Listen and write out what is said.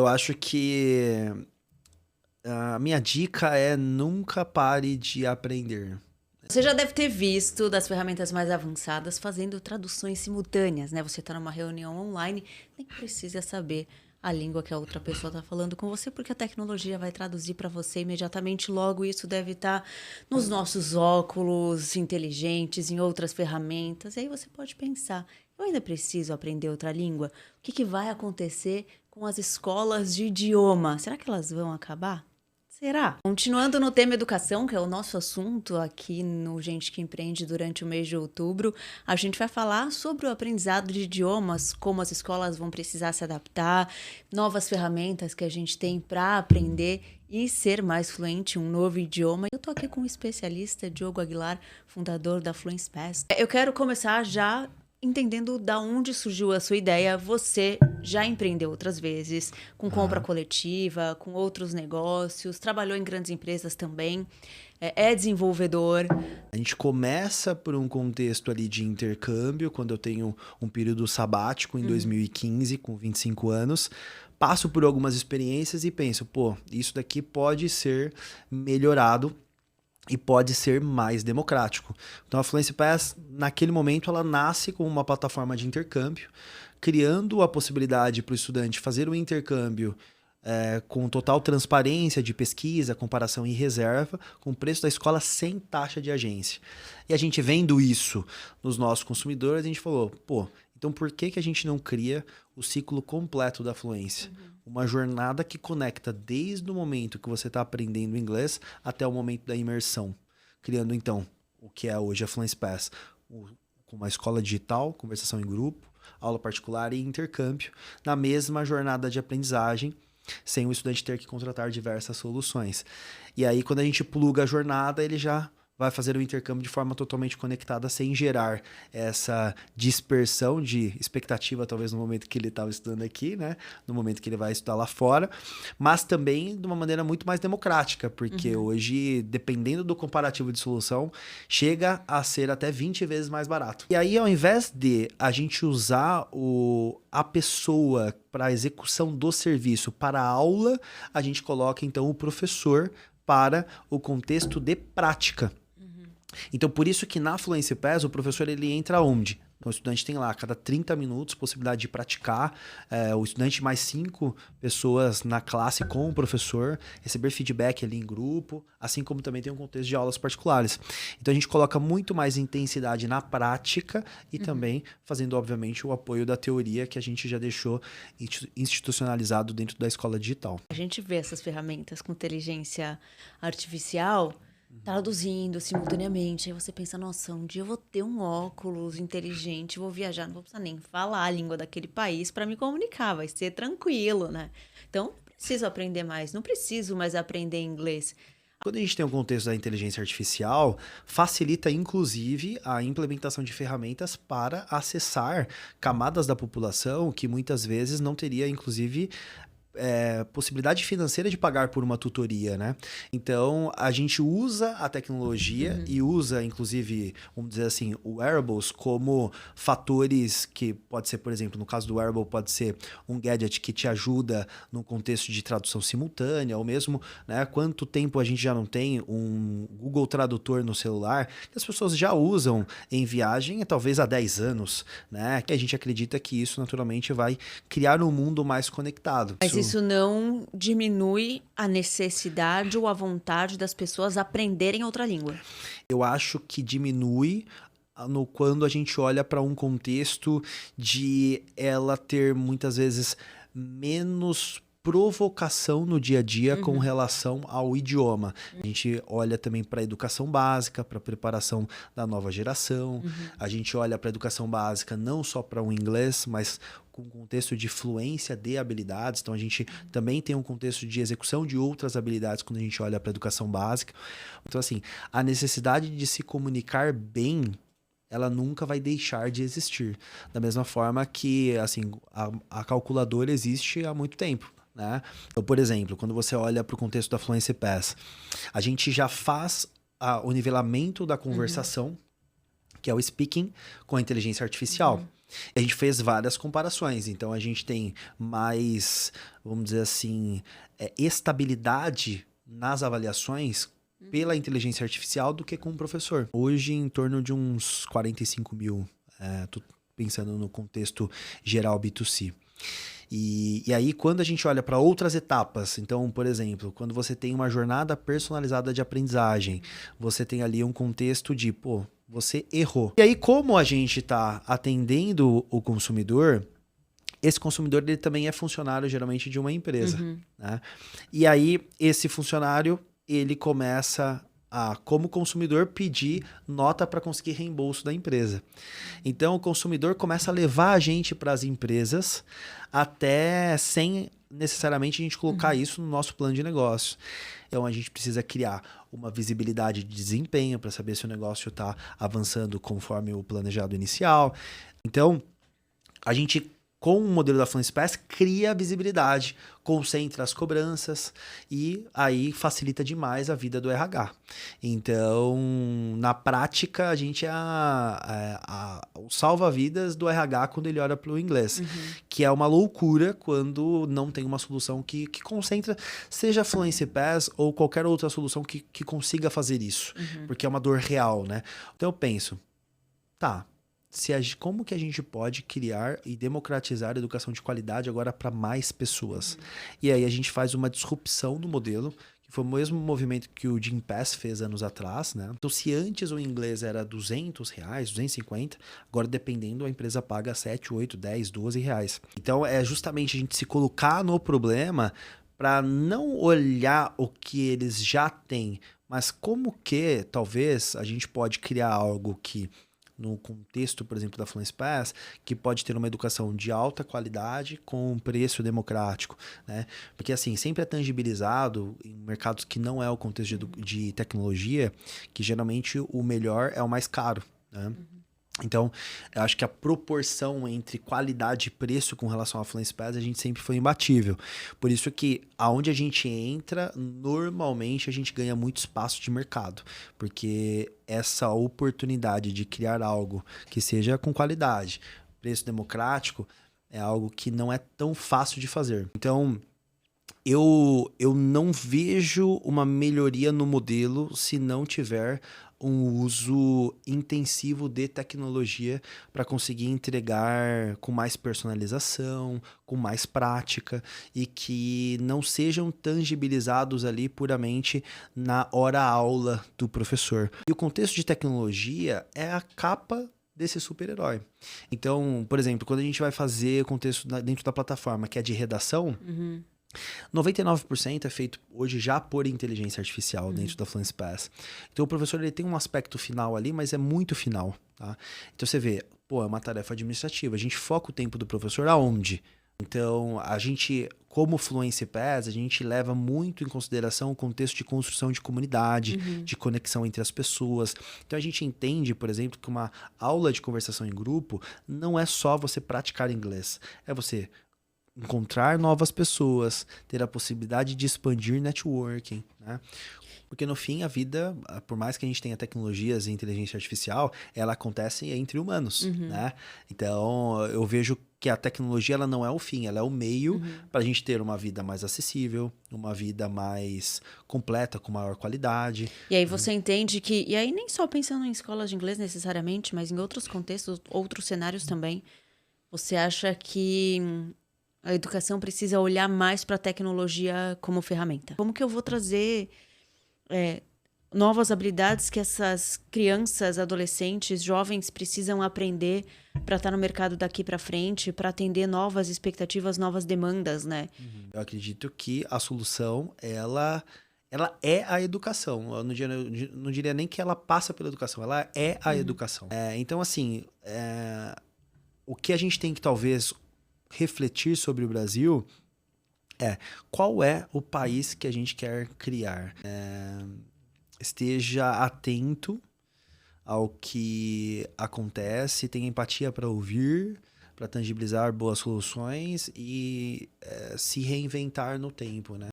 Eu acho que a minha dica é nunca pare de aprender. Você já deve ter visto das ferramentas mais avançadas fazendo traduções simultâneas, né? Você está numa reunião online, nem precisa saber a língua que a outra pessoa está falando com você, porque a tecnologia vai traduzir para você imediatamente. Logo, isso deve estar nos nossos óculos inteligentes, em outras ferramentas. E aí você pode pensar: eu ainda preciso aprender outra língua? O que vai acontecer com as escolas de idioma? Será que elas vão acabar? Será? Continuando no tema educação, que é o nosso assunto aqui no Gente que Empreende durante o mês de outubro, a gente vai falar sobre o aprendizado de idiomas, como as escolas vão precisar se adaptar, novas ferramentas que a gente tem para aprender e ser mais fluente em um novo idioma. Eu tô aqui com o especialista Diogo Aguilar, fundador da Fluency Pass. Eu quero começar já entendendo da onde surgiu a sua ideia. Você já empreendeu outras vezes, com compra Aham. coletiva, com outros negócios, trabalhou em grandes empresas também, é desenvolvedor. A gente começa por um contexto ali de intercâmbio, quando eu tenho um período sabático em 2015, com 25 anos. Passo por algumas experiências e penso, pô, isso daqui pode ser melhorado e pode ser mais democrático. Então a Fluency Pass, naquele momento, ela nasce como uma plataforma de intercâmbio, criando a possibilidade para o estudante fazer um intercâmbio com total transparência de pesquisa, comparação e reserva, com o preço da escola sem taxa de agência. E a gente vendo isso nos nossos consumidores, a gente falou, pô, então por que que a gente não cria o ciclo completo da fluência? Uma jornada que conecta desde o momento que você está aprendendo inglês até o momento da imersão. Criando, então, o que é hoje a Fluency Pass, com uma escola digital, conversação em grupo, aula particular e intercâmbio, na mesma jornada de aprendizagem, sem o estudante ter que contratar diversas soluções. E aí, quando a gente pluga a jornada, ele já vai fazer o intercâmbio de forma totalmente conectada, sem gerar essa dispersão de expectativa, talvez no momento que ele estava estudando aqui, né? No momento que ele vai estudar lá fora, mas também de uma maneira muito mais democrática, porque hoje, dependendo do comparativo de solução, chega a ser até 20 vezes mais barato. E aí, ao invés de a gente usar a pessoa para a execução do serviço para a aula, a gente coloca então o professor para o contexto de prática. Então, por isso que na Fluency Pass, o professor ele entra onde? Então, o estudante tem lá, a cada 30 minutos, possibilidade de praticar, o estudante mais 5 pessoas na classe com o professor, receber feedback ali em grupo, assim como também tem um contexto de aulas particulares. Então, a gente coloca muito mais intensidade na prática e também fazendo, obviamente, o apoio da teoria que a gente já deixou institucionalizado dentro da escola digital. A gente vê essas ferramentas com inteligência artificial traduzindo simultaneamente. Aí você pensa, nossa, um dia eu vou ter um óculos inteligente, vou viajar, não vou precisar nem falar a língua daquele país para me comunicar, vai ser tranquilo, né? Então, não preciso aprender mais, não preciso mais aprender inglês. Quando a gente tem o contexto da inteligência artificial, facilita inclusive a implementação de ferramentas para acessar camadas da população que muitas vezes não teria, inclusive, possibilidade financeira de pagar por uma tutoria, né? Então, a gente usa a tecnologia e usa, inclusive, vamos dizer assim, o wearables como fatores que pode ser, por exemplo, no caso do wearable, pode ser um gadget que te ajuda no contexto de tradução simultânea, ou mesmo, né, quanto tempo a gente já não tem um Google Tradutor no celular, que as pessoas já usam em viagem, talvez há 10 anos, né? Que a gente acredita que isso, naturalmente, vai criar um mundo mais conectado. Mas isso não diminui a necessidade ou a vontade das pessoas aprenderem outra língua. Eu acho que diminui quando a gente olha para um contexto de ela ter muitas vezes menos provocação no dia a dia com relação ao idioma. A gente olha também para a educação básica, para a preparação da nova geração. A gente olha para a educação básica não só para o inglês, mas com um contexto de fluência de habilidades. Então a gente também tem um contexto de execução de outras habilidades quando a gente olha para a educação básica. Então assim, a necessidade de se comunicar bem, ela nunca vai deixar de existir. Da mesma forma que assim, a calculadora existe há muito tempo. Né? Então, por exemplo, quando você olha para o contexto da Fluency Pass, a gente já faz o nivelamento da conversação que é o speaking com a inteligência artificial. A gente fez várias comparações, então a gente tem mais, vamos dizer assim, estabilidade nas avaliações pela inteligência artificial do que com o professor. Hoje, em torno de uns 45 mil, tô pensando no contexto geral B2C. E aí, quando a gente olha para outras etapas, então, por exemplo, quando você tem uma jornada personalizada de aprendizagem, você tem ali um contexto de, pô, você errou. E aí, como a gente está atendendo o consumidor, esse consumidor ele também é funcionário, geralmente, de uma empresa. Né? E aí, esse funcionário, ele começa a, como consumidor, pedir nota para conseguir reembolso da empresa. Então, o consumidor começa a levar a gente para as empresas até sem necessariamente a gente colocar isso no nosso plano de negócio. Então, a gente precisa criar uma visibilidade de desempenho para saber se o negócio está avançando conforme o planejado inicial. Então, a gente, com o modelo da Fluency Pass, cria a visibilidade, concentra as cobranças e aí facilita demais a vida do RH. Então, na prática, a gente é o salva-vidas do RH quando ele olha para o inglês, que é uma loucura quando não tem uma solução que concentra, seja a Fluency Pass ou qualquer outra solução que consiga fazer isso, porque é uma dor real, né? Então eu penso, tá, como que a gente pode criar e democratizar a educação de qualidade agora para mais pessoas? E aí a gente faz uma disrupção do modelo, que foi o mesmo movimento que o Gympass fez anos atrás, né? Então, se antes o inglês era R$200, 250, agora dependendo a empresa paga 7, 8, 10, 12 reais. Então é justamente a gente se colocar no problema para não olhar o que eles já têm, mas como que talvez a gente pode criar algo que no contexto, por exemplo, da Fluency Pass, que pode ter uma educação de alta qualidade com um preço democrático, né? Porque, assim, sempre é tangibilizado em mercados que não é o contexto de tecnologia, que geralmente o melhor é o mais caro, né? Então, eu acho que a proporção entre qualidade e preço com relação à Fluency Pass, a gente sempre foi imbatível. Por isso que, aonde a gente entra, normalmente a gente ganha muito espaço de mercado. Porque essa oportunidade de criar algo que seja com qualidade, preço democrático, é algo que não é tão fácil de fazer. Então, eu não vejo uma melhoria no modelo se não tiver um uso intensivo de tecnologia para conseguir entregar com mais personalização, com mais prática e que não sejam tangibilizados ali puramente na hora-aula do professor. E o contexto de tecnologia é a capa desse super-herói. Então, por exemplo, quando a gente vai fazer o contexto dentro da plataforma, que é de redação, 99% é feito hoje já por inteligência artificial dentro da Fluency Pass. Então o professor ele tem um aspecto final ali, mas é muito final. Tá? Então você vê, pô, é uma tarefa administrativa. A gente foca o tempo do professor aonde? Então a gente, como Fluency Pass, a gente leva muito em consideração o contexto de construção de comunidade, de conexão entre as pessoas. Então a gente entende, por exemplo, que uma aula de conversação em grupo não é só você praticar inglês. É você encontrar novas pessoas, ter a possibilidade de expandir networking, né? Porque no fim a vida, por mais que a gente tenha tecnologias e inteligência artificial, ela acontece entre humanos, né? Então eu vejo que a tecnologia ela não é o fim, ela é o meio para a gente ter uma vida mais acessível, uma vida mais completa, com maior qualidade. E aí você entende que, e aí nem só pensando em escolas de inglês necessariamente, mas em outros contextos, outros cenários também, você acha que a educação precisa olhar mais para a tecnologia como ferramenta? Como que eu vou trazer novas habilidades que essas crianças, adolescentes, jovens precisam aprender para estar no mercado daqui para frente, para atender novas expectativas, novas demandas, né? Eu acredito que a solução, ela é a educação. Eu não diria nem que ela passa pela educação, ela é a educação. Então, assim, o que a gente tem que talvez refletir sobre o Brasil é qual é o país que a gente quer criar. Esteja atento ao que acontece, tenha empatia para ouvir, para tangibilizar boas soluções e se reinventar no tempo, né?